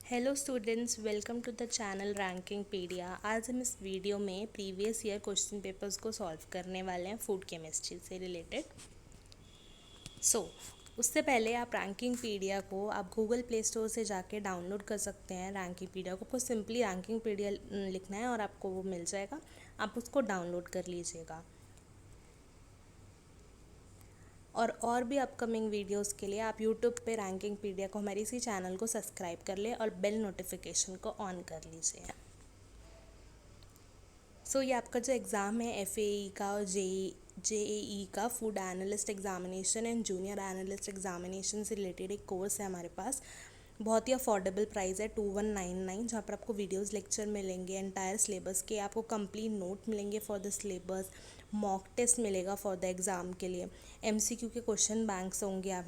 Hello students, welcome to the channel Rankingpedia. आज हम इस वीडियो में प्रीवियस ईयर क्वेश्चन पेपर्स को सॉल्व करने वाले हैं फूड केमिस्ट्री से रिलेटेड। उससे पहले आप रैंकिंगपीडिया को आप गूगल प्ले स्टोर से जाके डाउनलोड कर सकते हैं। रैंकिंगपीडिया को आपको सिंपली रैंकिंगपीडिया लिखना है और आपको वो मिल जाएगा। आप उसको डाउनलोड कर लीजिएगा। और भी अपकमिंग वीडियोस के लिए आप यूट्यूब पे रैंकिंगपीडिया को हमारे इसी चैनल को सब्सक्राइब कर लें और बेल नोटिफिकेशन को ऑन कर लीजिए। ये आपका जो एग्ज़ाम है FAE का और JEE का food analyst examination and junior analyst examination से रिलेटेड एक कोर्स है हमारे पास। बहुत ही अफोर्डेबल प्राइस है 2199, जहाँ पर आपको वीडियोस लेक्चर मिलेंगे, एंटायर सिलेबस के आपको कंप्लीट नोट मिलेंगे for the syllabus, mock test मिलेगा फॉर द एग्ज़ाम के लिए, MCQ के क्वेश्चन बैंक्स होंगे आप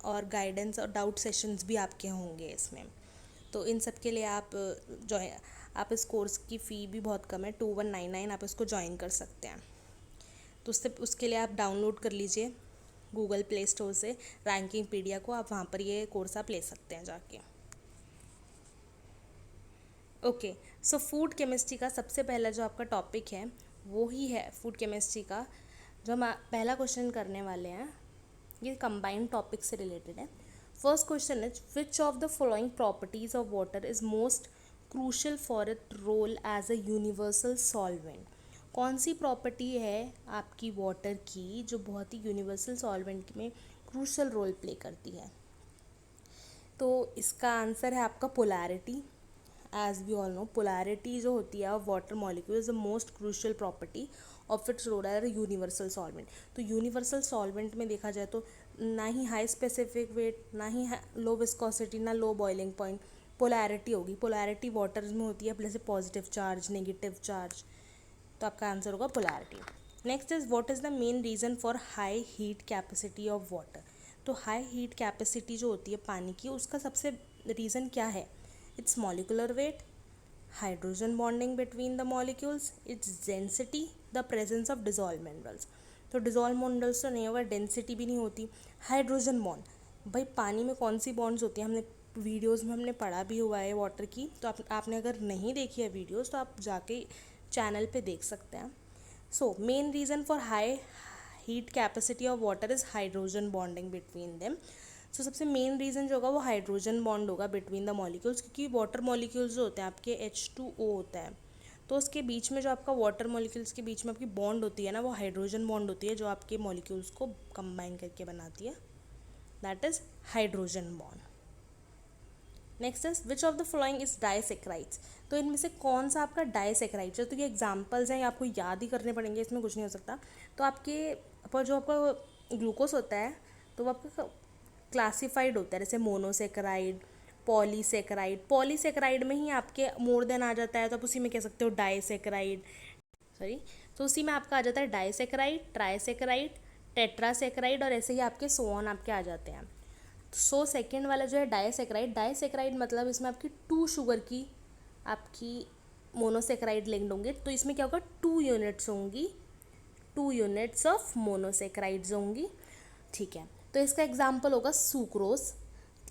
और गाइडेंस और डाउट सेशंस भी आपके होंगे इसमें। तो इन सब के लिए आप इस कोर्स की फ़ी भी बहुत कम है 2199, आप इसको ज्वाइन कर सकते हैं। तो उसके लिए आप डाउनलोड कर लीजिए गूगल प्ले स्टोर से रैंकिंगपीडिया को। आप वहाँ पर ये कोर्स आप ले सकते हैं जाके। ओके, फूड केमिस्ट्री का सबसे पहला जो आपका टॉपिक है वो ही है फूड केमिस्ट्री का जो हम पहला क्वेश्चन करने वाले हैं। ये कंबाइंड टॉपिक से रिलेटेड है। First question is which of the following properties of water is most crucial for it role as a universal solvent. कौन सी प्रॉपर्टी है आपकी वाटर की जो बहुत ही यूनिवर्सल सॉल्वेंट में क्रूशल रोल प्ले करती है? तो इसका आंसर है आपका polarity. As we all know, polarity जो होती है water molecule is the most crucial property of its role as universal solvent. तो यूनिवर्सल सॉल्वेंट में देखा जाए तो ना ही हाई स्पेसिफिक वेट, ना ही लो विस्कोसिटी, ना लो बॉइलिंग पॉइंट, पोलैरिटी होगी। पोलैरिटी वाटर में होती है जैसे पॉजिटिव चार्ज, नेगेटिव चार्ज। तो आपका आंसर होगा polarity. Next is what is the main reason for high heat capacity of water. तो हाई हीट कैपेसिटी जो होती है पानी की, उसका सबसे रीज़न क्या है? It's molecular weight, hydrogen bonding between the molecules, its density, the presence of dissolve minerals. तो डिजॉल्व मिनरल्स तो नहीं होगा, डेंसिटी भी नहीं होती। हाइड्रोजन बॉन्ड, भाई पानी में कौन सी बॉन्ड्स होती हैं हमने वीडियोस में हमने पढ़ा भी हुआ है वाटर की। तो आपने अगर नहीं देखी है वीडियोस तो आप जाके चैनल पे देख सकते हैं। Main reason for high heat capacity of water is hydrogen bonding between them. सबसे मेन रीज़न जो होगा वो हाइड्रोजन बॉन्ड होगा बिटवीन द मॉलिक्यूल्स, क्योंकि वाटर मॉलिक्यूल्स जो होते हैं आपके H2O होता है, तो उसके बीच में जो आपका वाटर मॉलिक्यूल्स के बीच में आपकी बॉन्ड होती है ना, वो हाइड्रोजन बॉन्ड होती है जो आपके मॉलिक्यूल्स को कंबाइन करके बनाती है, that is hydrogen bond. Next is which of the following is disaccharides. तो इनमें से कौन सा आपका डाइसेक्राइड्स है? तो ये एग्जाम्पल्स हैं, ये आपको याद ही करने पड़ेंगे, इसमें कुछ नहीं हो सकता। तो आपके पर जो आपका ग्लूकोज होता है तो वो आपका क्लासिफाइड होता है, जैसे मोनोसेक्राइड, पॉलीसेक्राइड। पॉलीसेक्राइड में ही आपके मोर देन आ जाता है, तो आप उसी में कह सकते हो डाइसेक्राइड, सॉरी। तो उसी में आपका आ जाता है डाइसेक्राइड, ट्राइसेक्राइड, टेट्रासेक्राइड और ऐसे ही आपके सोन आपके आ जाते हैं। सेकेंड वाला जो है डाइसेक्राइड, डाइसेक्राइड मतलब इसमें आपकी 2 शुगर की आपकी मोनोसेक्राइड लिंक्ड होंगे। तो इसमें क्या होगा, 2 यूनिट्स होंगी, 2 यूनिट्स ऑफ मोनोसेक्राइड्स होंगी, ठीक है। तो इसका एग्जाम्पल होगा सुक्रोज,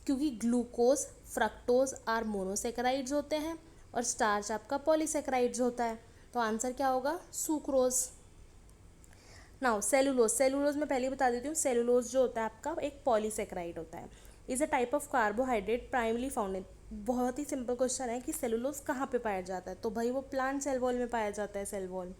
क्योंकि ग्लूकोज, फ्रक्टोज आर मोनोसेक्राइड्स होते हैं और स्टार्च आपका पॉलीसेक्राइड्स होता है। तो आंसर क्या होगा, सुक्रोज। नाउ सेलुलोज, सेलुलोज में पहले बता देती हूँ, सेलुलोज जो होता है आपका एक पॉलीसेक्राइड होता है, is a type of carbohydrate primary found in. बहुत ही सिंपल क्वेश्चन है कि सेलुलोज कहाँ पे पाया जाता है? तो भाई वो प्लांट सेल वॉल में पाया जाता है, सेल वॉल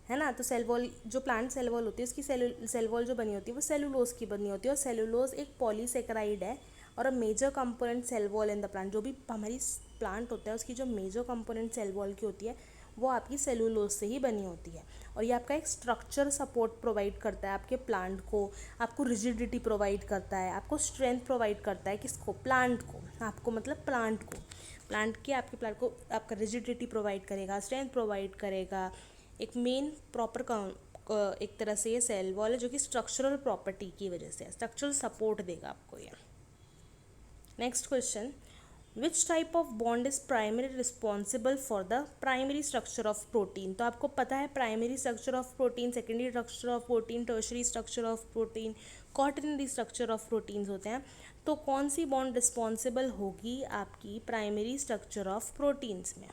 है ना। तो सेल वॉल जो प्लांट सेल वॉल होती है उसकी सेल वॉल जो बनी होती है वो सेलुलोज की बनी होती है, और सेलुलोज एक पॉलीसेक्राइड है और a major component cell wall in the plant. जो भी हमारी प्लांट होता है उसकी जो मेजर कंपोनेंट सेल वॉल की होती है वो आपकी सेलुलोज से ही बनी होती है, और ये आपका एक स्ट्रक्चर सपोर्ट प्रोवाइड करता है आपके प्लांट को, आपको रिजिडिटी प्रोवाइड करता है, आपको स्ट्रेंथ प्रोवाइड करता है। किसको? प्लांट को। आपको मतलब प्लांट को, प्लांट के आपके प्लांट को आपका रिजिडिटी प्रोवाइड करेगा, स्ट्रेंथ प्रोवाइड करेगा। एक मेन प्रॉपर एक तरह से ये सेल वॉल है जो कि स्ट्रक्चरल प्रॉपर्टी की वजह से स्ट्रक्चरल सपोर्ट देगा आपको ये। Next question, which type of bond is primary responsible for the primary structure of protein. तो आपको पता है primary structure of protein, secondary structure of protein, tertiary structure of protein, quaternary structure of proteins होते हैं। तो कौन सी bond responsible होगी आपकी प्राइमरी स्ट्रक्चर ऑफ प्रोटीन्स में?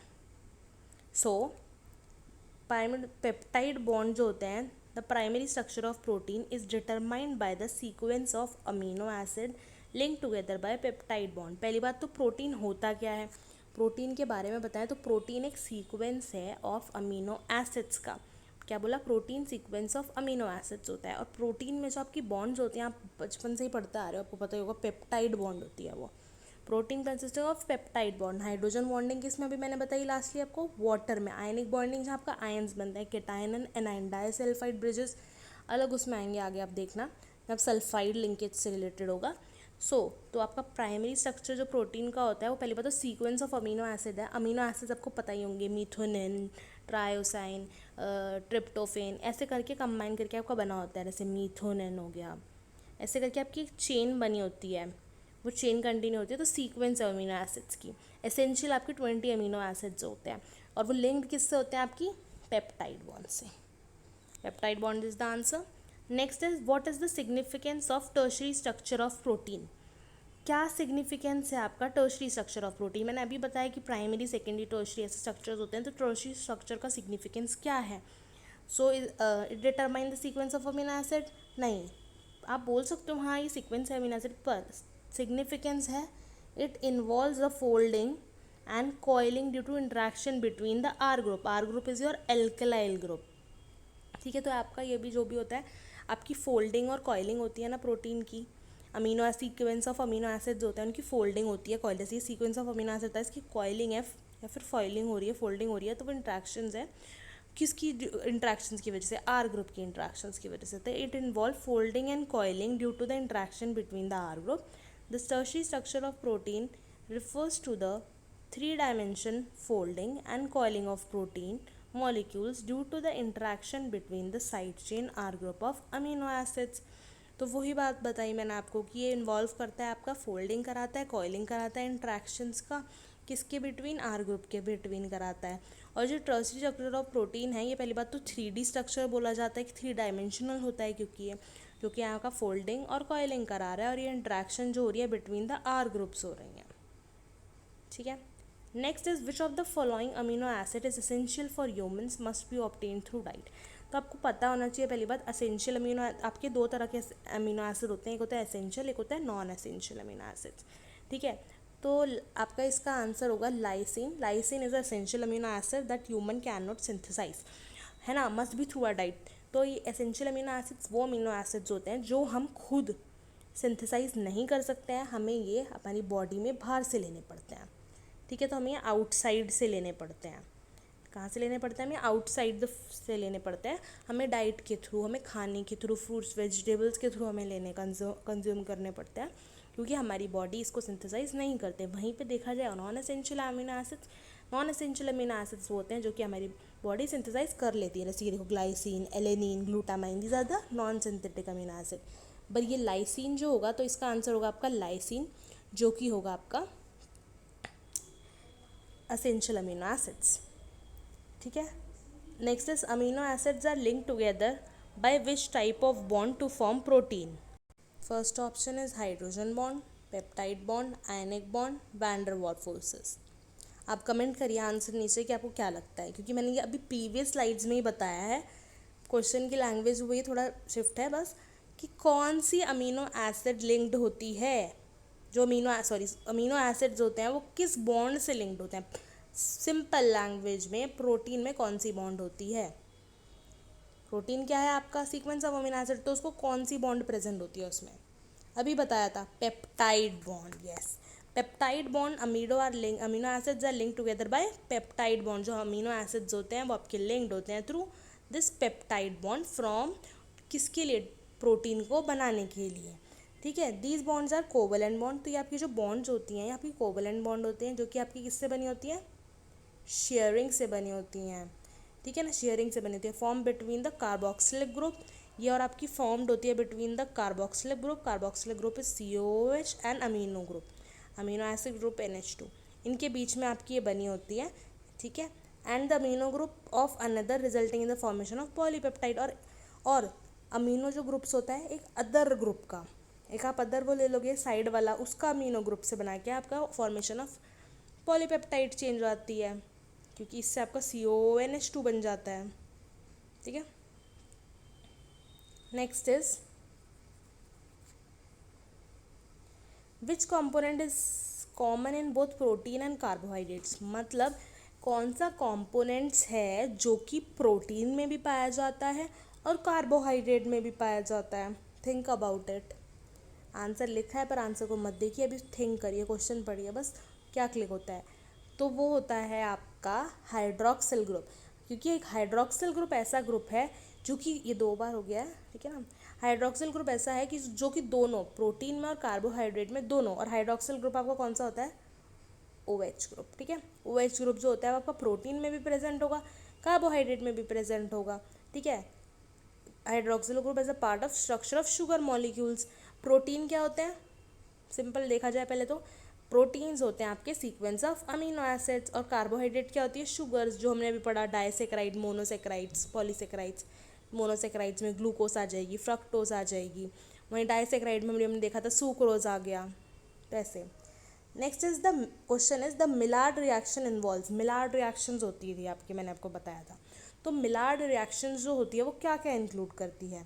सो पेप्टाइड बॉन्ड जो होते हैं, the primary structure of protein is determined by the sequence of amino acid link together by peptide bond. पहली बात तो प्रोटीन होता क्या है, प्रोटीन के बारे में बताएं तो प्रोटीन एक सीक्वेंस है ऑफ अमीनो एसिड्स का। क्या बोला? Protein sequence of amino acids होता है। और प्रोटीन में जो आपकी बॉन्ड्स होती हैं, आप बचपन से ही पढ़ते आ रहे हो, आपको पता ही होगा, पेप्टाइड बॉन्ड होती है वो। Protein consist of peptide bond. Hydrogen bonding किसमें अभी मैंने बताई लास्टली आपको? वाटर में। आयनिक बॉन्डिंग जहाँ आपका आयंस बनता है, cation and A9, disulphide bridges अलग उसमें आएंगे आगे, आप देखना जब सल्फाइड लिंकेज से रिलेटेड होगा। तो आपका प्राइमरी स्ट्रक्चर जो प्रोटीन का होता है वो पहले बात तो सीक्वेंस ऑफ अमीनो एसिड है। अमीनो एसिड आपको पता ही होंगे, मीथोनिन, ट्रायोसाइन, ट्रिप्टोफेन, ऐसे करके कंबाइन करके आपका बना होता है। जैसे मीथोनिन हो गया, ऐसे करके आपकी एक चेन बनी होती है, वो चेन कंटिन्यू होती है। तो सीक्वेंस है अमीनो एसिड्स की। एसेंशियल आपके 20 अमीनो एसिड्स होते हैं और वो लिंक्ड किससे होते हैं? आपकी पेप्टाइड बॉन्ड से। Peptide bond is the answer. Next is what is the significance of tertiary structure of protein? क्या सिग्निफिकेंस है आपका टर्शरी स्ट्रक्चर ऑफ प्रोटीन? मैंने अभी बताया कि प्राइमरी, सेकेंडरी, टर्शरी ऐसे स्ट्रक्चर्स होते हैं। तो टर्शरी स्ट्रक्चर का सिग्निफिकेंस क्या है? So it determine the sequence of amino acid? नहीं, आप बोल सकते हो हाँ ये सीक्वेंस है अमीनो एसिड, पर सिग्निफिकेंस है it involves the folding and coiling due to interaction between the R group. R group is your alkyl group. ठीक है, तो आपका ये भी जो भी होता है, आपकी फोल्डिंग और कॉइलिंग होती है ना प्रोटीन की। Amino sequence of amino acids होते हैं, उनकी फोल्डिंग होती है, कॉइल। जैसे ये सीक्वेंस ऑफ अमीनो एसिड है, इसकी कॉइलिंग है या फिर फॉइलिंग हो रही है, फोल्डिंग हो रही है, तो वो इंट्रैक्शंस है किसकी? इंट्रैक्शंस की वजह से, आर ग्रुप की इंट्रैक्शंस की वजह से। तो it involve folding and coiling due to the interaction between the R group. The tertiary structure of protein refers to the three-dimension folding and coiling of protein molecules due to the interaction between the side chain R group of amino acids। तो वही बात बताई मैंने आपको कि ये involve करता है, आपका फोल्डिंग कराता है, कॉइलिंग कराता है, इंट्रैक्शंस का किसके बिटवीन? आर ग्रुप के बिटवीन कराता है। और जो टर्शरी स्ट्रक्चर ऑफ प्रोटीन है, ये पहली बात तो 3D स्ट्रक्चर बोला जाता है कि 3 डायमेंशनल होता है, क्योंकि यहाँ का फोल्डिंग और कॉइलिंग करा रहा है और ये इंट्रैक्शन जो हो रही है बिटवीन द आर ग्रुप्स हो रही हैं। ठीक है, next is which of the following amino acid is essential for humans must be obtain through diet. तो आपको पता होना चाहिए पहली बात, एसेंशियल अमीनो, आपके दो तरह के अमीनो एसिड होते हैं, एक होता है एसेंशियल, एक होता है नॉन एसेंशियल अमीनो एसिड्स। ठीक है, तो आपका इसका आंसर होगा lysine. Lysine is essential amino acid that human can not synthesize, है ना, must be through a diet. तो ये एसेंशियल अमीनो एसिड्स वो अमीनो एसिड्स होते हैं जो हम खुद सिंथेसाइज नहीं कर सकते हैं, हमें ये हमारी बॉडी में बाहर से लेने पड़ते हैं। ठीक है, तो हमें आउटसाइड से लेने पड़ते हैं। कहाँ से लेने पड़ते हैं? हमें आउटसाइड से लेने पड़ते हैं। हमें डाइट के थ्रू, हमें खाने के थ्रू, फ्रूट्स वेजिटेबल्स के थ्रू हमें लेने कंज्यूम करने पड़ते हैं, क्योंकि हमारी बॉडी इसको सिंथेसाइज नहीं करते। वहीं पे देखा जाए non essential amino acids, non essential amino acids वो होते हैं जो कि हमारी बॉडी सिंथेसाइज कर लेती है। जैसे ये देखो, glycine, alanine, glutamine, these are the non synthetic amino acid. पर ये लाइसिन जो होगा, तो इसका आंसर होगा आपका लाइसिन, जो कि होगा आपका essential amino acids। ठीक है, next is amino acids are link together by which type of bond to form protein. First option is hydrogen bond, peptide bond, ionic bond, van der Waals forces. आप comment करिए answer नीचे कि आपको क्या लगता है, क्योंकि मैंने ये अभी प्रीवियस स्लाइड्स में ही बताया है। क्वेश्चन की लैंग्वेज वही थोड़ा शिफ्ट है बस, कि कौन सी अमीनो एसिड लिंक्ड होती है, जो अमीनो एसिड्स होते हैं वो किस बॉन्ड से लिंक्ड होते हैं। सिंपल लैंग्वेज में प्रोटीन में कौन सी बॉन्ड होती है? प्रोटीन क्या है आपका? सीक्वेंस ऑफ अमीनो एसिड, तो उसको कौन सी बॉन्ड प्रेजेंट होती है उसमें? अभी बताया था, peptide bond. Yes, peptide bond amino acids are link together by peptide bond. जो अमीनो एसिड्स होते हैं वो आपके लिंक्ड होते हैं through this peptide bond from किसके लिए? प्रोटीन को बनाने के लिए। ठीक है, these bonds are covalent bond. तो ये आपकी जो बॉन्ड्स होती हैं, ये आपकी कोवलेंट बॉन्ड होती हैं, जो कि आपकी किससे बनी होती है? शेयरिंग से बनी होती हैं। ठीक है ना, शेयरिंग से बनी होती है। Form between the carboxylic group, ये और आपकी फॉर्म्ड होती है between the carboxylic group. Carboxylic group is COOH and amino group, amino acid group NH2, इनके बीच में आपकी ये बनी होती है। ठीक है, and the amino group of another resulting in the formation of polypeptide. और अमीनो जो ग्रुप्स होता है एक अदर ग्रुप का, एक आप अदर वो ले लोगे साइड वाला, उसका अमीनो ग्रुप से बना के आपका फॉर्मेशन ऑफ पॉलीपेप्टाइड चेंज आती है, क्योंकि इससे आपका CONH2 बन जाता है। ठीक है, next is which component is common in both protein and carbohydrates, मतलब कौन सा कॉम्पोनेंट्स है जो कि प्रोटीन में भी पाया जाता है और कार्बोहाइड्रेट में भी पाया जाता है। Think about it. आंसर लिखा है पर आंसर को मत देखिए, अभी थिंक करिए, क्वेश्चन पढ़िए बस क्या क्लिक होता है। तो वो होता है आपका हाइड्रोक्सिल ग्रुप, क्योंकि एक हाइड्रोक्सिल ग्रुप ऐसा ग्रुप है जो कि ये 2 बार हो गया है, ठीक है ना। हाइड्रोक्सिल ग्रुप ऐसा है कि जो कि दोनों प्रोटीन में और कार्बोहाइड्रेट में दोनों, और हाइड्रोक्सिल ग्रुप आपका कौन सा होता है, OH ग्रुप। ठीक है, OH ग्रुप जो होता है वो आपका प्रोटीन में भी प्रेजेंट होगा, कार्बोहाइड्रेट में भी प्रेजेंट होगा। ठीक है, hydroxyl group as a part of structure of sugar molecules. Protein क्या होते हैं, सिंपल देखा जाए पहले तो प्रोटीन्स होते हैं आपके सीक्वेंस ऑफ अमीनो एसिड्स, और कार्बोहाइड्रेट क्या होती है, शुगर्स, जो हमने अभी पढ़ा, डाइसेक्राइड, मोनोसेक्राइड्स, पॉलीसेक्राइड्स। मोनोसेक्राइड्स में ग्लूकोज आ जाएगी, फ्रक्टोज आ जाएगी, वहीं डाइसेक्राइड में हमने देखा था सुक्रोज आ गया, तो ऐसे। Next is the question is the Maillard reaction involve. Maillard reactions होती थी आपकी, मैंने आपको बताया था। तो मिलार्ड रिएक्शंस जो होती है वो क्या क्या इंक्लूड करती है,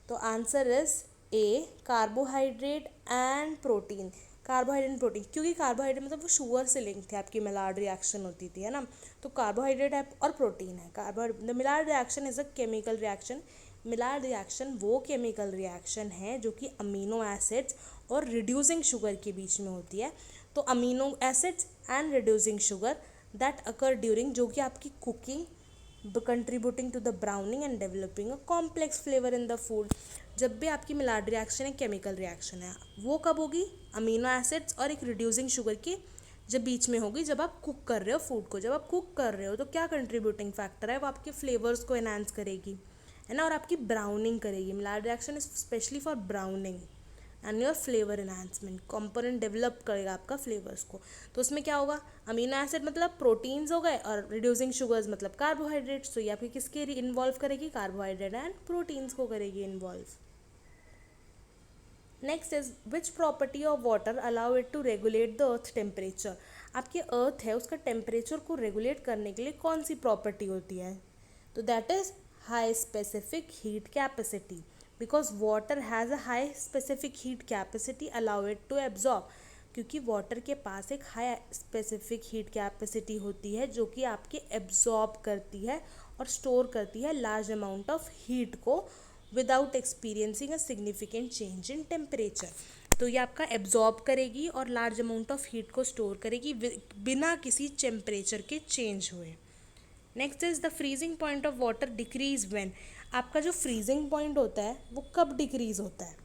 तो answer is a carbohydrate and protein. Carbohydrate and protein, क्योंकि कार्बोहाइड्रेट मतलब वो शुगर से लिंक थे, आपकी मिलार्ड रिएक्शन होती थी, है ना। तो कार्बोहाइड्रेट है और प्रोटीन है। Carbohydrate, the Maillard reaction is a chemical reaction. Maillard reaction वो केमिकल रिएक्शन है जो कि अमीनो एसिड्स और रिड्यूसिंग शुगर के बीच में होती है। तो amino acids and reducing sugar that occur during, जो कि आपकी cooking, contributing to the browning and developing a complex flavour in the food. जब भी आपकी मिलार्ड रिएक्शन एक केमिकल रिएक्शन है, वो कब होगी, अमीनो एसिड्स और एक रिड्यूसिंग शुगर की जब बीच में होगी, जब आप कुक कर रहे हो फूड को। जब आप कुक कर रहे हो तो क्या कंट्रीब्यूटिंग फैक्टर है, वो आपके फ्लेवर्स को एनहांस करेगी, है ना, और आपकी ब्राउनिंग करेगी। Maillard reaction is specially for browning and your flavour enhancement. Component develop करेगा आपका फ्लेवर्स को। तो उसमें क्या होगा, अमीनो एसिड मतलब प्रोटीन्स हो गए, और रिड्यूसिंग शुगर्स मतलब कार्बोहाइड्रेट्स। तो ये आपकी किसके इन्वॉल्व करेगी, कार्बोहाइड्रेट एंड प्रोटीन्स को करेगी involve. Next is which property of water allow it to regulate the earth temperature. आपकी अर्थ है, उसका टेम्परेचर को रेगुलेट करने के लिए कौन सी प्रॉपर्टी होती है, तो that is high specific heat capacity. Because water has a high specific heat capacity allow it to absorb, क्योंकि वाटर के पास एक हाई स्पेसिफिक हीट कैपेसिटी होती है जो कि आपके एब्जॉर्ब करती है और स्टोर करती है लार्ज अमाउंट ऑफ हीट को without experiencing a significant change in temperature. तो ये आपका एब्जॉर्ब करेगी और लार्ज अमाउंट ऑफ हीट को स्टोर करेगी बिना किसी टेम्परेचर के चेंज हुए। Next is the freezing point of water decrease when. आपका जो फ्रीजिंग पॉइंट होता है वो कब डिक्रीज होता है,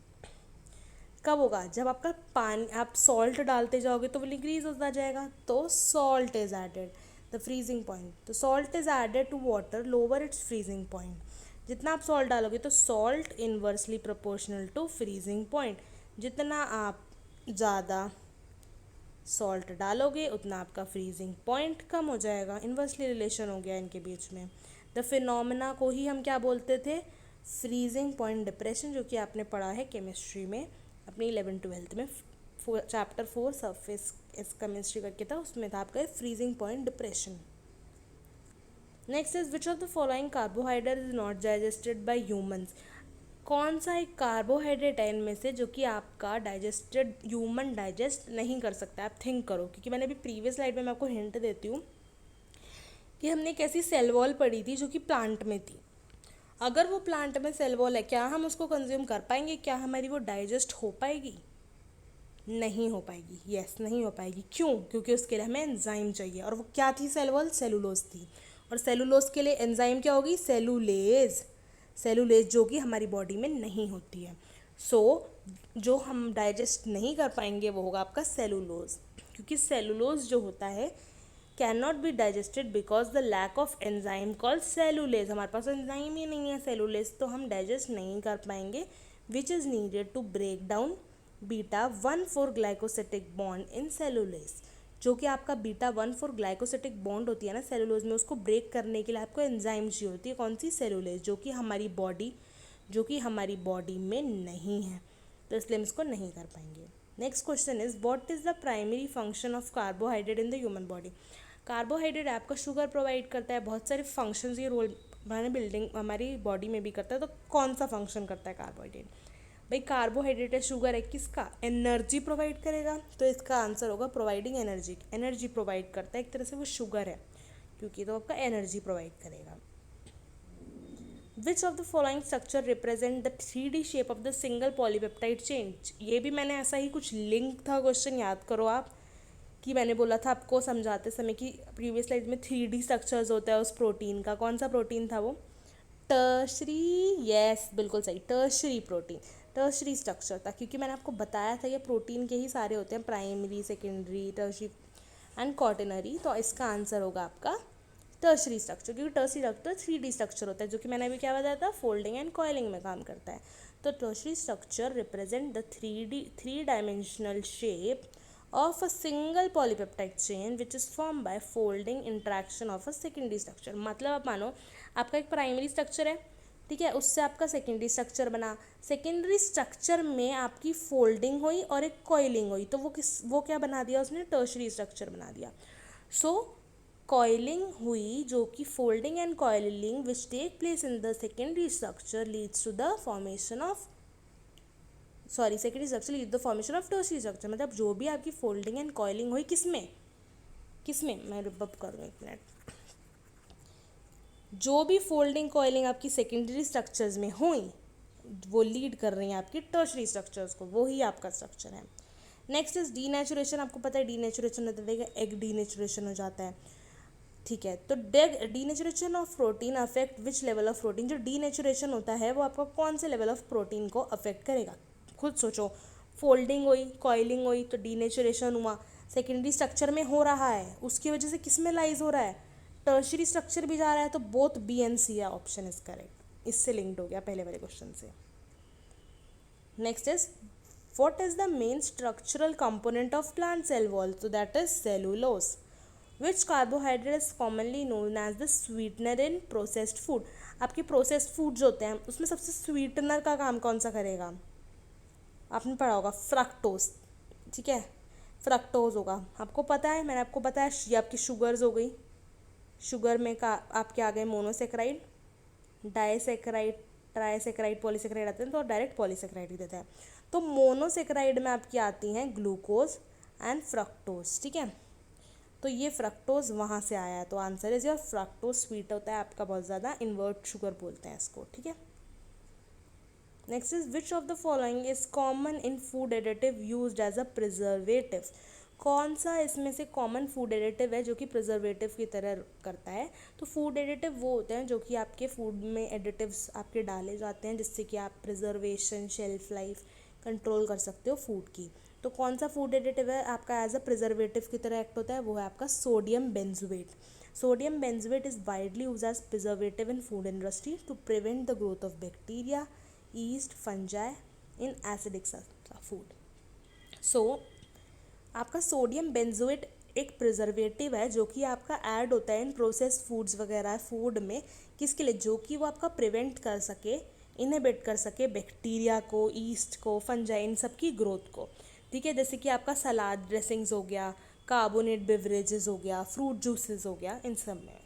कब होगा, जब आपका पानी, आप सॉल्ट डालते जाओगे तो वो डिक्रीज होता जाएगा। तो salt is added the freezing point. तो salt is added to water lower its freezing point. जितना आप सॉल्ट डालोगे तो salt inversely proportional to freezing point. जितना आप ज़्यादा सॉल्ट डालोगे उतना आपका फ्रीजिंग पॉइंट कम हो जाएगा। इन्वर्सली रिलेशन हो गया इनके बीच में। द फिनोमेना को ही हम क्या बोलते थे, फ्रीजिंग पॉइंट डिप्रेशन, जो कि आपने पढ़ा है केमिस्ट्री में अपनी 11th-12th में। चैप्टर 4 सरफेस केमिस्ट्री करके था, उसमें था आपका freezing point depression. Next is which of the following carbohydrate is not digested by humans. कौन सा एक कार्बोहाइड्रेट है इनमें से जो कि आपका डाइजेस्टेड, ह्यूमन डाइजेस्ट नहीं कर सकता। आप थिंक करो, क्योंकि मैंने अभी प्रीवियस स्लाइड में मैं आपको हिंट देती हूँ कि हमने एक ऐसी सेल वॉल पढ़ी थी जो कि प्लांट में थी। अगर वो प्लांट में सेल वॉल है, क्या हम उसको कंज्यूम कर पाएंगे, क्या हमारी वो डाइजेस्ट हो पाएगी, नहीं हो पाएगी। यस, नहीं हो पाएगी। क्यों, क्योंकि उसके लिए हमें एंजाइम चाहिए, और वो क्या थी, सेल वॉल, सेलुलोज थी। और सेलुलोज के लिए एंजाइम क्या होगी, सेलुलेज। सेलुलेज जो कि हमारी बॉडी में नहीं होती है। सो जो हम डाइजेस्ट नहीं कर पाएंगे वो होगा आपका सेलुलोज, क्योंकि सेलुलोज जो होता है can not be digested because the lack of enzyme called cellulase. हमारे पास एंजाइम ही नहीं है सेलुलेज, तो हम डाइजेस्ट नहीं कर पाएंगे, which is needed to break down beta 1,4 glycosidic bond in cellulase. जो कि आपका बीटा 1,4 ग्लाइकोसिटिक बॉन्ड होती है ना सेलुलोज में, उसको ब्रेक करने के लिए आपको एंजाइम चाहिए होती है। कौन सी, सेलुलेज, जो कि हमारी बॉडी में नहीं है। तो इसलिए हम इसको नहीं कर पाएंगे। Next question is what is the primary function of carbohydrate in the human body. Carbohydrate आपका शुगर प्रोवाइड करता है, बहुत सारे फंक्शंस ये रोल हमारे बिल्डिंग हमारी बॉडी में भी करता है। तो कौन सा फंक्शन करता है कार्बोहाइड्रेट? भाई कार्बोहाइड्रेट है, शुगर है, किसका? एनर्जी प्रोवाइड करेगा, तो इसका आंसर होगा प्रोवाइडिंग एनर्जी। एनर्जी प्रोवाइड करता है, एक तरह से वो शुगर है क्योंकि तो आपका एनर्जी प्रोवाइड करेगा। विच of the following structure represent the 3D shape of the single polypeptide chain. ये भी मैंने ऐसा ही कुछ लिंक था क्वेश्चन, याद करो आप, कि मैंने बोला था आपको समझाते समय कि प्रीवियस स्लाइड में 3D स्ट्रक्चर्स होता है उस प्रोटीन का। कौन सा प्रोटीन था वो? टर्शरी, यस बिल्कुल सही, टर्शरी प्रोटीन, टर्शरी स्ट्रक्चर था, क्योंकि मैंने आपको बताया था ये प्रोटीन के ही सारे होते हैं, primary, secondary, tertiary and quaternary. तो इसका आंसर होगा आपका टर्शरी स्ट्रक्चर, क्योंकि टर्शरी स्ट्रक्चर 3D स्ट्रक्चर होता है, जो कि मैंने अभी क्या बताया था, फोल्डिंग एंड कॉइलिंग में काम करता है। तो tertiary structure represent the 3 dimensional shape of a single polypeptide chain which is formed by folding interaction of a secondary structure। मतलब आप मानो आपका एक प्राइमरी स्ट्रक्चर है, ठीक है, उससे आपका सेकेंडरी स्ट्रक्चर बना, सेकेंडरी स्ट्रक्चर में आपकी फोल्डिंग हुई और एक कॉइलिंग हुई, तो वो क्या बना दिया उसने? टर्शरी स्ट्रक्चर बना दिया। सो कॉइलिंग हुई, जो कि folding and coiling which take place in the secondary structure leads to the formation of secondary structure lead the formation of tertiary structure. मतलब जो भी आपकी फोल्डिंग एंड कॉइलिंग हुई किसमें मैं रिपब कर दूँ एक मिनट, जो भी फोल्डिंग कॉइलिंग आपकी सेकेंडरी स्ट्रक्चर्स में हुई वो लीड कर रही हैं आपकी टर्शरी स्ट्रक्चर्स को, वो ही आपका स्ट्रक्चर है। Next is denaturation. आपको पता है डीनेचुरेशन होता है, एग डीनेचुरेशन हो जाता है, ठीक है। तो denaturation of protein affect which level of protein. जो डीनेचुरेशन होता है वो आपका कौन से लेवल ऑफ प्रोटीन को अफेक्ट करेगा? खुद सोचो, फोल्डिंग हुई, कॉइलिंग हुई, तो डीनेचुरेशन हुआ, सेकेंडरी स्ट्रक्चर में हो रहा है, उसकी वजह से किस में लाइज हो रहा है? टर्शरी स्ट्रक्चर भी जा रहा है, तो बोथ बी एंड सी है, ऑप्शन इज करेक्ट। इससे लिंक्ड हो गया पहले वाले क्वेश्चन से। Next is what is the main structural component of plant cell wall. तो that is cellulose. Which carbohydrate is commonly known as the sweetener in processed food. आपके processed food जो होते हैं उसमें सबसे स्वीटनर का काम कौन सा करेगा? आपने पढ़ा होगा फ्रक्टोज, ठीक है, फ्रक्टोज होगा, आपको पता है, मैंने आपको बताया। ये आपकी शुगर्स हो गई, शुगर में का आपके आ गए मोनोसेक्राइड, डाइसेक्राइड, ट्राइसेक्राइड, पॉलीसेक्राइड आते हैं, तो डायरेक्ट पॉलीसेक्राइड ही देता है। तो मोनोसेक्राइड में आपकी आती हैं ग्लूकोज एंड फ्रक्टोज, ठीक है। तो ये फ्रक्टोज वहाँ से आया है, तो answer is your fructose sweet होता है आपका बहुत ज़्यादा, इन्वर्ट शुगर बोलते हैं इसको, ठीक है। Next is which of the following is common in food additive used as a preservative. कौन सा इसमें से कॉमन फूड एडिटिव है जो कि प्रिजर्वेटिव की तरह करता है? तो फूड एडिटिव वो होते हैं जो कि आपके फूड में एडिटिव्स आपके डाले जाते हैं जिससे कि आप प्रिजर्वेशन, शेल्फ लाइफ कंट्रोल कर सकते हो फूड की। तो कौन सा फूड एडिटिव है आपका एज अ प्रिजर्वेटिव की तरह एक्ट होता है? वो है आपका sodium benzoate. Sodium benzoate is widely used as preservative in food industry to prevent the growth of bacteria, yeast, fungi in acidic food। So आपका सोडियम बेंजोएट एक प्रिजर्वेटिव है जो कि आपका ऐड होता है इन प्रोसेस्ड फूड्स वगैरह फूड में, किसके लिए? जो कि वो आपका प्रिवेंट कर सके, इनहिबिट कर सके बैक्टीरिया को, ईस्ट को, फंजाई, इन सब की ग्रोथ को, ठीक है। जैसे कि आपका सलाद ड्रेसिंग्स हो गया, कार्बोनेट बेवरेजेस हो गया, फ्रूट जूसेस हो गया, इन सब में।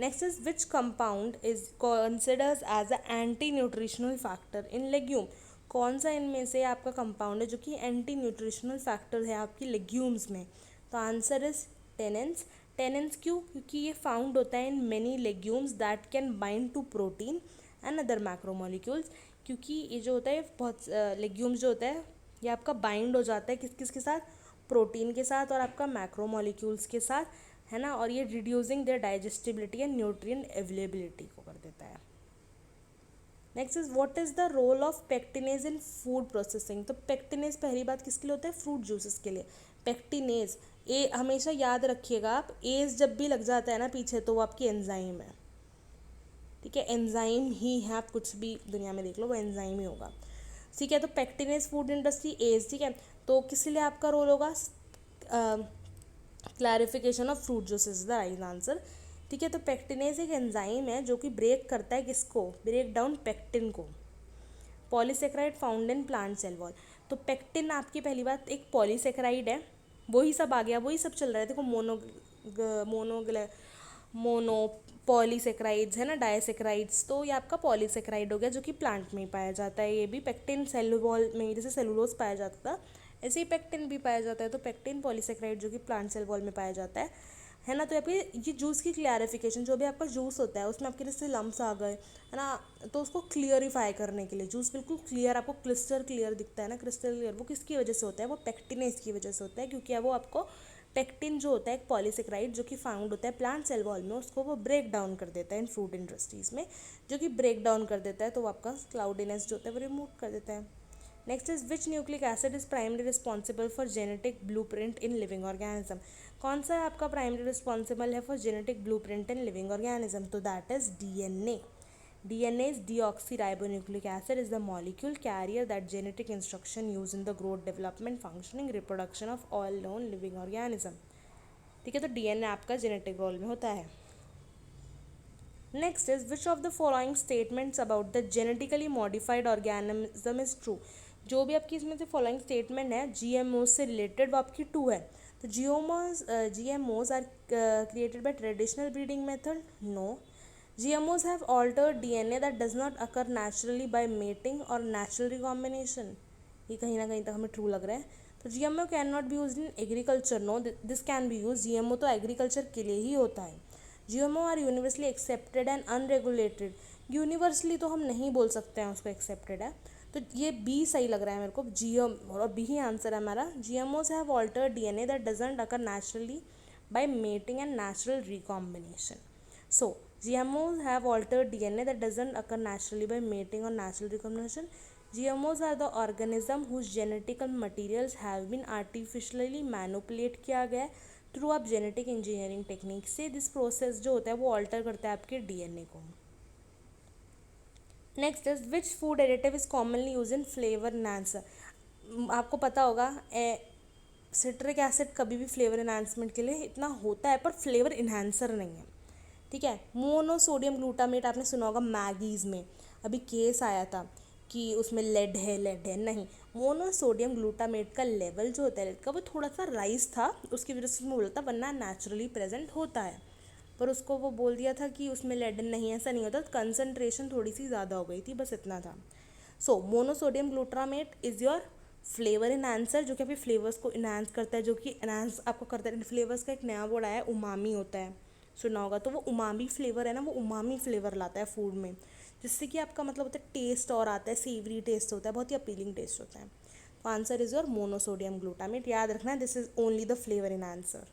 Next is which compound is considers as a anti nutritional factor in legume. कौन सा इनमें से आपका कंपाउंड है जो कि एंटी न्यूट्रिशनल फैक्टर है आपकी लेग्यूम्स में? तो आंसर इज टेनेंस। टेनेंस क्यों? क्योंकि ये फाउंड होता है in many legumes that can bind to protein and other macromolecules. क्योंकि ये जो होता है बहुत लेग्यूम्स जो होता है ये आपका बाइंड हो जाता है किस किस के साथ? प्रोटीन के साथ और आपका मैक्रोमोलिक्यूल्स के साथ, है ना। और ये reducing their digestibility and nutrient availability को कर देता है। Next is what is the role of pectinase in food processing. तो पेक्टिनेज पहली बात किसके लिए होता है? फ्रूट जूसेस के लिए। पेक्टिनेज ए हमेशा याद रखिएगा आप, एज जब भी लग जाता है ना पीछे तो वो आपकी एंजाइम है, ठीक है, एंजाइम ही है, आप कुछ भी दुनिया में देख लो वो एंजाइम ही होगा, ठीक है। तो पेक्टिनेज फूड इंडस्ट्री एज, ठीक है। तो किस लिए आपका रोल होगा? Clarification of fruit juices is the right answer, ठीक है। तो पेक्टिनेज एक एंजाइम है जो कि ब्रेक करता है किसको? ब्रेक डाउन पेक्टिन को, polysaccharide found in plant cell wall. तो पेक्टिन आपकी पहली बात एक पॉलीसेक्राइड है, वही सब आ गया, वही सब चल रहा है। देखो मोनो पॉलीसेक्राइड्स है ना, डायसेक्राइड्स, तो ये आपका पॉलीसेक्राइड हो गया जो कि प्लांट में ही पाया जाता है। ये भी पेक्टिन सेल वॉल में, जैसे सेलुलोज पाया जाता था ऐसे ही पेक्टिन भी पाया जाता है। तो पेक्टिन पॉलीसेक्राइड जो कि प्लांट सेल वॉल में पाया जाता है ना। तो आपके ये जूस की क्लियरिफिकेशन, जो भी आपका जूस होता है उसमें आपके जैसे लम्स आ गए है ना, तो उसको क्लियरिफाई करने के लिए जूस बिल्कुल क्लियर, आपको क्रिस्टल क्लियर दिखता है ना, क्रिस्टल क्लियर, वो किसकी वजह से होता है? वो पेक्टिनेज की वजह से होता है, क्योंकि वो आपको पेक्टिन जो होता है एक पॉलीसेक्राइड जो कि फाउंड होता है प्लांट सेल वॉल में, उसको वो ब्रेक डाउन कर देता है इन फ्रूट इंडस्ट्रीज में, जो कि ब्रेक डाउन कर देता है, तो वो आपका क्लाउडीनेस जो होता है वो रिमूव कर देता है। Next is which nucleic acid is primary responsible for genetic blueprint in living organism. कौन सा है आपका प्राइमरी रिस्पॉन्सिबल है for genetic blueprint in living organism? तो that is DNA. DNA is deoxyribonucleic acid is the molecule carrier that genetic instruction used in the growth, development, functioning, reproduction of all known living organism। ठीक है, तो DNA आपका genetic role में होता है। Next is which of the following statements about the genetically modified organism is true. जो भी आपकी इसमें से फॉलोइंग स्टेटमेंट है जीएमओ से रिलेटेड, वो आपकी ट्रू है। तो GMOs are created by traditional breeding method? No. GMOs have altered DNA that does not occur naturally by mating or natural recombination। ये कहीं ना कहीं तक हमें ट्रू लग रहा है। तो GMO can not be use in agriculture? No, this can be use. GMO तो एग्रीकल्चर के लिए ही होता है। GMO are universally accepted and unregulated. Universally तो हम नहीं बोल सकते हैं उसको एक्सेप्टेड है, तो ये बी सही लग रहा है मेरे को, GM और बी ही आंसर है हमारा। GMOs have altered DNA that doesn't occur naturally by mating and natural recombination। So GMOs have altered DNA that doesn't occur naturally by mating or natural recombination। GMOs are the organism whose genetic materials have been artificially manipulate किया गया है through आप genetic engineering technique से। This process जो होता है वो alter करता है आपके डीएनए को। Next is which food additive is commonly use in flavour enhancer. आपको पता होगा सिट्रिक एसिड कभी भी फ्लेवर एनहांसमेंट के लिए इतना होता है, पर फ्लेवर इन्हांसर नहीं है। ठीक है, मोनोसोडियम ग्लूटामेट आपने सुना होगा, मैगीज़ में अभी केस आया था कि उसमें लेड है, नहीं, मोनोसोडियम ग्लूटामेट का लेवल जो होता है लेड का वो थोड़ा सा राइज था, उसकी वजह से उसमें बोला था, वरना नेचुरली प्रेजेंट होता है, पर उसको वो बोल दिया था कि उसमें लेड नहीं है, ऐसा नहीं होता, कंसनट्रेशन थोड़ी सी ज़्यादा हो गई थी, बस इतना था। So monosodium glutamate is your flavour enhancer, जो कि आपके फ्लेवर्स को इन्हांस करता है, जो कि इन्हांस आपको करता है। फ्लेवर्स का एक नया वर्ड आया है, उमामी होता है, सुना होगा। तो वो उमामी फ्लेवर है ना, वो उमामी फ्लेवर लाता है फूड में, जिससे कि आपका मतलब होता है टेस्ट और आता है, सेवरी टेस्ट होता है, बहुत ही अपीलिंग टेस्ट होता है। तो answer is your monosodium glutamate, याद रखना, this is only the flavour in answer.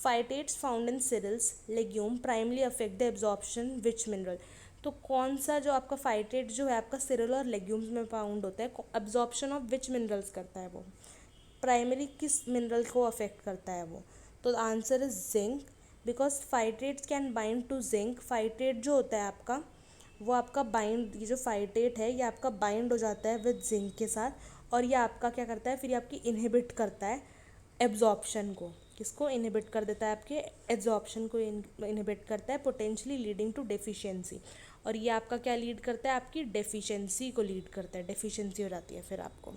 Phytates found in cereals legume primarily affect the absorption which mineral. तो कौन सा जो आपका फाइटेट जो है आपका सिरल और लेग्यूम्स में फाउंड होता है, एब्जॉर्प्शन ऑफ विच मिनरल्स करता है वो, प्राइमरी किस मिनरल को अफेक्ट करता है वो? तो answer is zinc, because phytates can bind to zinc. Phytate जो होता है आपका वो आपका बाइंड, ये जो फाइटेट है ये आपका बाइंड हो जाता है विद जिंक के साथ, और ये आपका क्या करता है फिर, ये आपकी इनहिबिट करता है एब्जॉर्प्शन को। किसको इनहिबिट कर देता है? आपके एब्जॉर्प्शन को इनहिबिट करता है, पोटेंशियली लीडिंग टू डेफिशिएंसी। और ये आपका क्या लीड करता है? आपकी डेफिशिएंसी को लीड करता है, डेफिशिएंसी हो जाती है फिर आपको।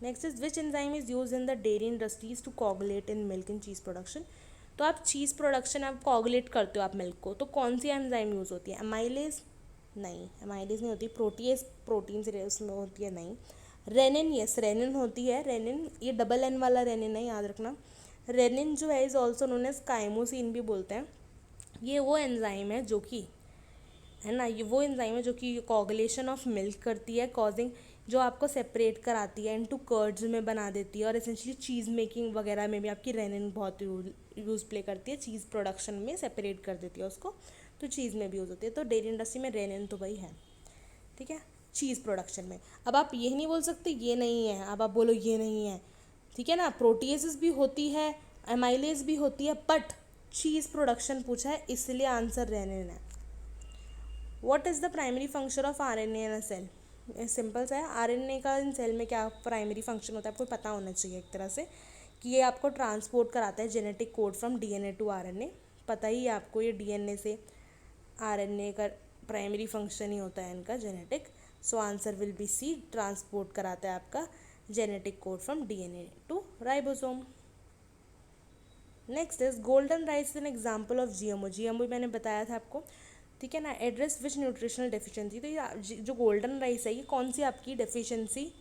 Next is which enzyme is use in the dairy industries to coagulate in milk and cheese production. तो आप चीज़ प्रोडक्शन आप कोगुलेट करते हो आप मिल्क को, तो कौन सी एंजाइम यूज़ होती है? एमाइलेज? नहीं, एमाइलेज नहीं होती। प्रोटीएज, प्रोटीन से उसमें होती है, नहीं। रेनिन, यस रेनिन होती है, रेनिन, ये डबल एन वाला रेनिन है, याद रखना। रेनिन जो है is also known as chymosin भी बोलते हैं। ये वो एंजाइम है जो कि है ना, ये वो एंजाइम है जो कि कोगुलेशन ऑफ मिल्क करती है, कॉजिंग, जो आपको सेपरेट कराती है इनटू कर्ड्स में बना देती है, और एसेंशियली चीज़ मेकिंग वगैरह में भी आपकी रेनिन बहुत यूज़ प्ले करती है, चीज़ प्रोडक्शन में सेपरेट कर देती है उसको, तो चीज़ में भी यूज़ होती है। तो डेयरी इंडस्ट्री में रेनिन तो भाई है, ठीक है, चीज़ प्रोडक्शन में। अब आप ये नहीं बोल सकते ये नहीं है, अब आप बोलो ये नहीं है, ठीक है ना। प्रोटीएसेस भी होती है, एमाइलेज भी होती है, बट चीज़ प्रोडक्शन पूछा है इसलिए आंसर रेनिन है। What is the primary function of RNA in a cell. Simple सा है, आरएनए का इन सेल में क्या प्राइमरी फंक्शन होता है आपको पता होना चाहिए एक तरह से, कि ये आपको ट्रांसपोर्ट कराता है genetic code from DNA to RNA. पता ही है आपको, ये डीएनए से आरएनए का प्राइमरी फंक्शन ही होता है इनका genetic. So answer will be C, transport कराता है आपका genetic code from DNA to ribosome. Next is golden rice is an example of GMO. GMO मैंने बताया था आपको, ठीक है ना। एड्रेस विच न्यूट्रिशनल डेफिशिएंसी, तो ये जो गोल्डन राइस है ये कौन सी आपकी डेफिशिएंसी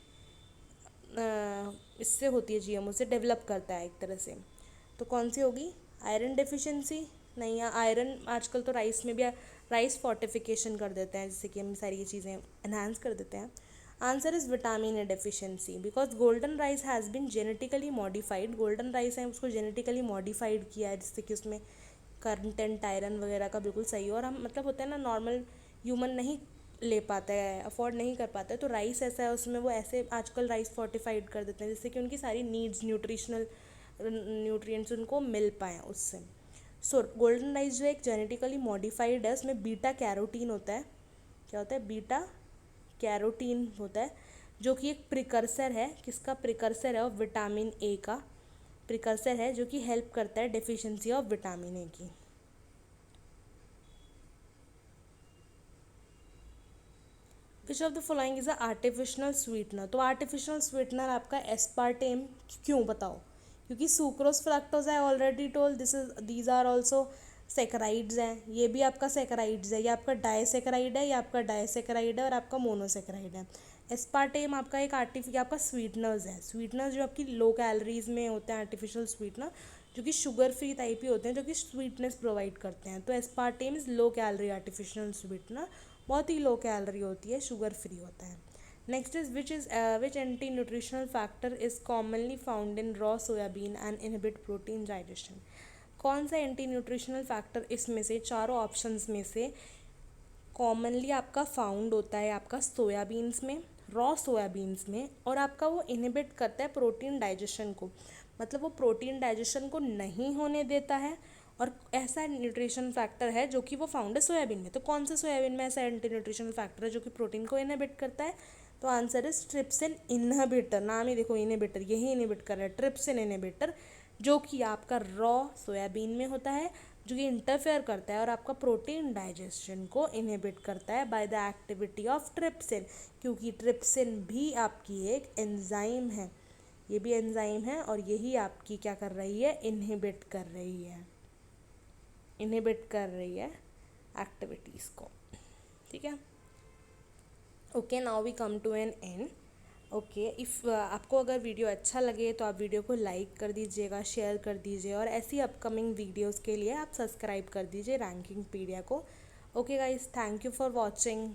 इससे होती है, जीएमओ से डेवलप करता है एक तरह से, तो कौन सी होगी? आयरन डेफिशिएंसी नहीं है। आयरन आजकल तो राइस में भी राइस फोर्टिफिकेशन कर देते हैं, जिससे कि हम सारी ये चीज़ें एनहांस कर देते हैं। Answer is vitamin A deficiency, because golden rice has been genetically modified. Golden rice है उसको जेनेटिकली मॉडिफाइड किया है, जिससे कि उसमें कंटेंट आयरन वगैरह का बिल्कुल सही हो। और हम मतलब होता है ना, नॉर्मल ह्यूमन नहीं ले पाता है, अफोर्ड नहीं कर पाता है, तो राइस ऐसा है उसमें वो ऐसे आजकल राइस फोर्टिफाइड कर देते हैं, जिससे कि उनकी सारी नीड्स, न्यूट्रिशनल न्यूट्रिएंट्स उनको मिल पाएँ उससे। सो गोल्डन राइस जो एक जेनेटिकली मॉडिफाइड है, उसमें बीटा कैरोटीन होता है। क्या होता है? बीटा कैरोटीन होता है, जो कि एक प्रिकर्सर है। किसका प्रिकर्सर है? ऑफ विटामिन ए का प्रिकर्सर है, जो कि हेल्प करता है डेफिशिएंसी ऑफ विटामिन ए की। Which of the following is a artificial sweetener. तो आर्टिफिशियल स्वीटनर आपका एस्पार्टेम, क्यों बताओ? क्योंकि सुक्रोज, फ्रक्टोज है, already told these are also saccharides हैं। ये भी आपका सेकेराइड्स है, ये आपका डायसेकेराइड है, ये आपका डायसेकेराइड है और आपका मोनोसेकेराइड है। एस्पार्टेम आपका एक आपका स्वीटनर्स है। स्वीटनर्स जो आपकी लो कैलोरीज में होते हैं, आर्टिफिशियल स्वीटनर, जो कि शुगर फ्री टाइप ही होते हैं, जो कि स्वीटनेस प्रोवाइड करते हैं। तो aspartame is low calorie artificial sweetener, बहुत ही लो कैलोरी होती है, शुगर फ्री होता है। Next is which anti nutritional factor is commonly found in raw soybean and inhibit protein digestion. कौन सा एंटी न्यूट्रिशनल फैक्टर इसमें से, चारों ऑप्शंस में से कॉमनली आपका फाउंड होता है आपका सोयाबीन्स में, रॉ सोयाबीन्स में, और आपका वो इनहिबिट करता है प्रोटीन डाइजेशन को, मतलब वो प्रोटीन डाइजेशन को नहीं होने देता है। और ऐसा न्यूट्रिशन फैक्टर है जो कि वो फाउंड है सोयाबीन में। तो कौन से सोयाबीन में ऐसा एंटी न्यूट्रिशनल फैक्टर है जो कि प्रोटीन को इनहिबिट करता है? तो आंसर इज ट्रिप्सिन इनहिबिटर। नाम ही देखो, इनहिबिटर, यही इनहिबिट कर रहा है, ट्रिप्सिन इनहिबिटर, जो कि आपका रॉ सोयाबीन में होता है, जो कि इंटरफेयर करता है और आपका प्रोटीन डाइजेशन को इनहिबिट करता है by the activity of trypsin. क्योंकि ट्रिप्सिन भी आपकी एक एंजाइम है, ये भी एंजाइम है, और यही आपकी क्या कर रही है? इनहिबिट कर रही है, इनहिबिट कर रही है एक्टिविटीज़ को, ठीक है। Okay, now we come to an end. Okay, if आपको अगर वीडियो अच्छा लगे तो आप वीडियो को लाइक कर दीजिएगा, शेयर कर दीजिए, और ऐसी अपकमिंग वीडियोस के लिए आप सब्सक्राइब कर दीजिए रैंकिंग पीडिया को। Okay guys, thank you for watching.